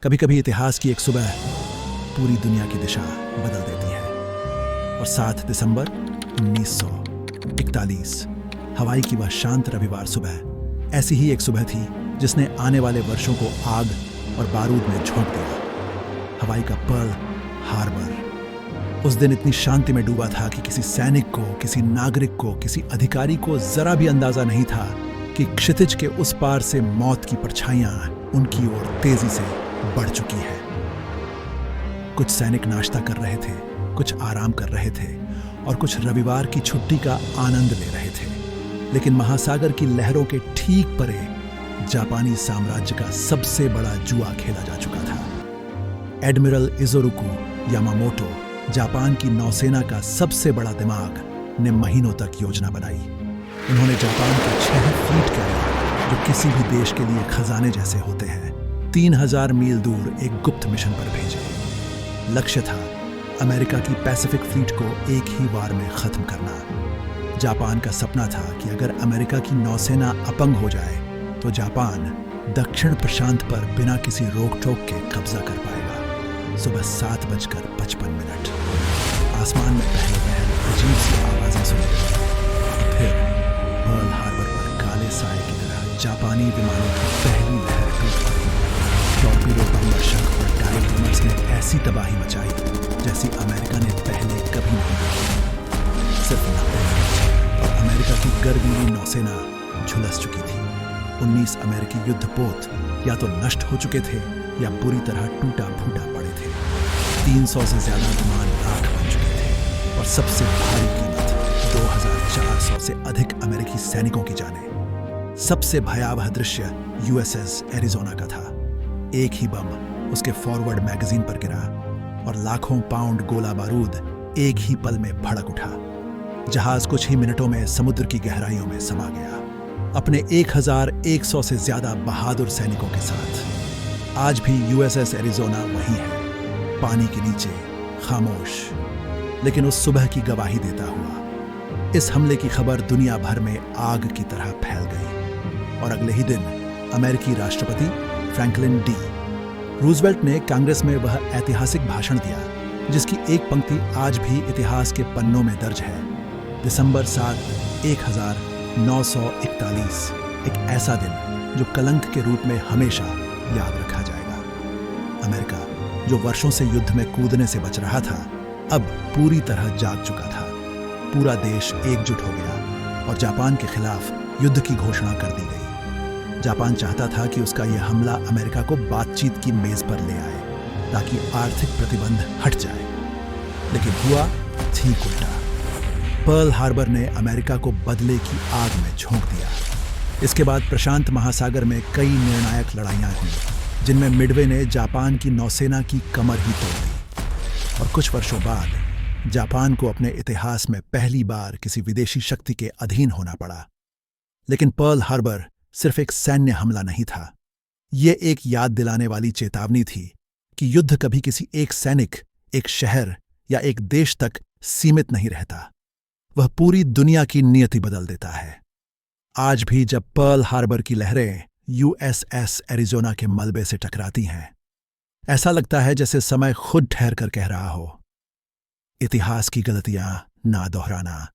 कभी कभी इतिहास की एक सुबह पूरी दुनिया की दिशा बदल देती है। और 7 दिसंबर 1941 हवाई की वह शांत रविवार सुबह ऐसी ही एक सुबह थी जिसने आने वाले वर्षों को आग और बारूद में झोंक दिया। हवाई का पर्ल हार्बर उस दिन इतनी शांति में डूबा था कि किसी सैनिक को, किसी नागरिक को, किसी अधिकारी को जरा भी अंदाजा नहीं था कि क्षितिज के उस पार से मौत की परछाइयां उनकी ओर तेजी से बढ़ चुकी है। कुछ सैनिक नाश्ता कर रहे थे, कुछ आराम कर रहे थे और कुछ रविवार की छुट्टी का आनंद ले रहे थे। लेकिन महासागर की लहरों के ठीक परे जापानी साम्राज्य का सबसे बड़ा जुआ खेला जा चुका था। एडमिरल इज़ोरुकु यामामोटो, जापान की नौसेना का सबसे बड़ा दिमाग, ने महीनों तक योजना बनाई। उन्होंने जापान के 6 फ्लीट कैरियर, जो किसी भी देश के लिए खजाने जैसे होते हैं, 3000 मील दूर एक गुप्त मिशन पर भेजे। लक्ष्य था अमेरिका की पैसिफिक फ्लीट को एक ही वार में खत्म करना। जापान का सपना था कि अगर अमेरिका की नौसेना अपंग हो जाए तो जापान दक्षिण प्रशांत पर बिना किसी रोक टोक के कब्जा कर पाएगा। सुबह 7:55 आसमान में पहले पहल अजीब सी आवाजें सुनी। फिर पर्ल हार्बर पर काले साए की तरह जापानी विमानों की पहली लहर टूट पड़ी। टॉर्पीडो बम वर्षक और डायरेक्ट बम्स ने ऐसी तबाही मचाई जैसी अमेरिका ने पहले कभी नहीं की। सिर्फ 90 मिनट और अमेरिका की गर्वीली नौसेना झुलस चुकी थी। 19 अमेरिकी युद्धपोत या तो नष्ट हो चुके थे या बुरी तरह टूटा फूटा पड़े थे। 300 से ज्यादा विमान राख बन चुके थे और सबसे भारी कीमत 2400 से अधिक अमेरिकी सैनिकों की जाने। सबसे भयावह दृश्य यूएसएस एरिज़ोना का था। एक ही बम उसके फॉरवर्ड मैगजीन पर गिरा और लाखों पाउंड गोला बारूद एक ही पल में भड़क उठा। जहाज कुछ ही मिनटों में समुद्र की गहराइयों में समा गया, अपने 1100 से ज्यादा बहादुर सैनिकों के साथ। आज भी यूएसएस एरिज़ोना वही है, पानी के नीचे, खामोश, लेकिन उस सुबह की गवाही देता हुआ। इस हमले की खबर दुनिया भर में आग की तरह फैल गई और अगले ही दिन अमेरिकी राष्ट्रपति फ्रैंकलिन डी रूजवेल्ट ने कांग्रेस में वह ऐतिहासिक भाषण दिया जिसकी एक पंक्ति आज भी इतिहास के पन्नों में दर्ज है। दिसंबर 7, 1941, एक ऐसा दिन जो कलंक के रूप में हमेशा याद रखा जाएगा। अमेरिका, जो वर्षों से युद्ध में कूदने से बच रहा था, अब पूरी तरह जाग चुका था। पूरा देश एकजुट हो गया और जापान के खिलाफ युद्ध की घोषणा कर दी गई। जापान चाहता था कि उसका यह हमला अमेरिका को बातचीत की मेज पर ले आए ताकि आर्थिक प्रतिबंध हट जाए, लेकिन हुआ ठीक उल्टा। पर्ल हार्बर ने अमेरिका को बदले की आग में झोंक दिया। इसके बाद प्रशांत महासागर में कई निर्णायक लड़ाइयां हुई जिनमें मिडवे ने जापान की नौसेना की कमर ही तोड़ दी। और कुछ वर्षों बाद जापान को अपने इतिहास में पहली बार किसी विदेशी शक्ति के अधीन होना पड़ा। लेकिन पर्ल हार्बर सिर्फ एक सैन्य हमला नहीं था, ये एक याद दिलाने वाली चेतावनी थी कि युद्ध कभी किसी एक सैनिक, एक शहर या एक देश तक सीमित नहीं रहता। वह पूरी दुनिया की नियति बदल देता है। आज भी जब पर्ल हार्बर की लहरें यूएसएस एरिज़ोना के मलबे से टकराती हैं, ऐसा लगता है जैसे समय खुद ठहर कर कह रहा हो, इतिहास की गलतियां ना दोहराना।